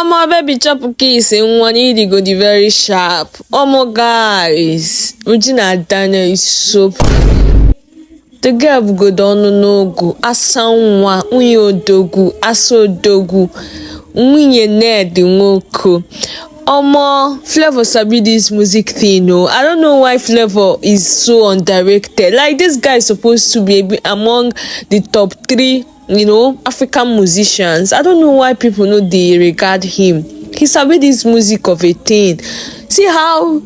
My baby chop kiss and one eating go the very sharp. Guys, Regina Daniel is so pretty. The girl go down no go. Asanwa, odogwu, odogwu, Nwunye ned nwoko. Flavour sabi this music thing, no. I don't know why Flavour is so undirected. Like, this guy is supposed to be among the top 3, African musicians. I don't know why people know they regard him. He sabi this music of a thing. See how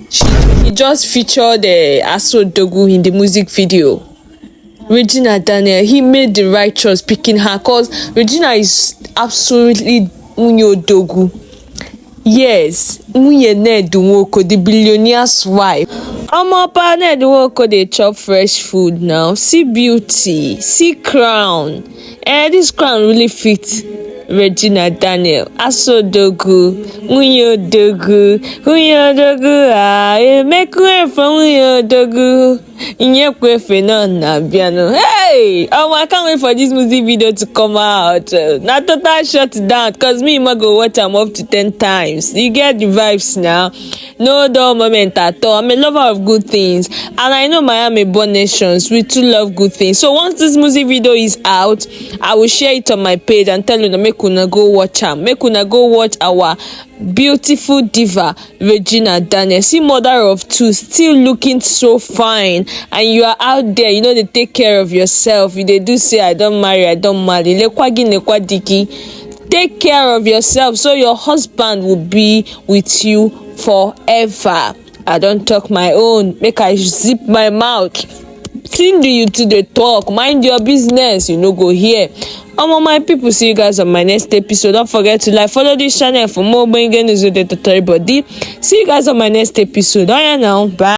he just featured odogwu in the music video. Regina Daniel, he made the right choice picking her, cause Regina is absolutely odogwu. Yes, Nwunye Nwoko, the billionaire's wife. Ned Nwoko, they chop fresh food now. See beauty, see crown. This crown really fits Regina Daniel. Odogwu, Nwunye odogwu, make way from Nwunye odogwu. Hey, I can't wait for this music video to come out. Now total shut down, cause me go watch them up to 10 times. You get the vibes now. No dull moment at all. I'm a lover of good things, and I know Miami born nations. We too love good things. So once this music video is out, I will share it on my page and tell you to make una go watch them. Make una go watch our beautiful diva Regina Daniel. See, mother of 2, still looking so fine, and you are out there, they take care of yourself. They do say I don't marry. Take care of yourself so your husband will be with you forever. I don't talk my own, make I zip my mouth. Sing do you to the talk, mind your business, go here. My people, see you guys on my next episode. Don't forget to follow this channel for more banging news with the body. See you guys on my next episode. Now, bye.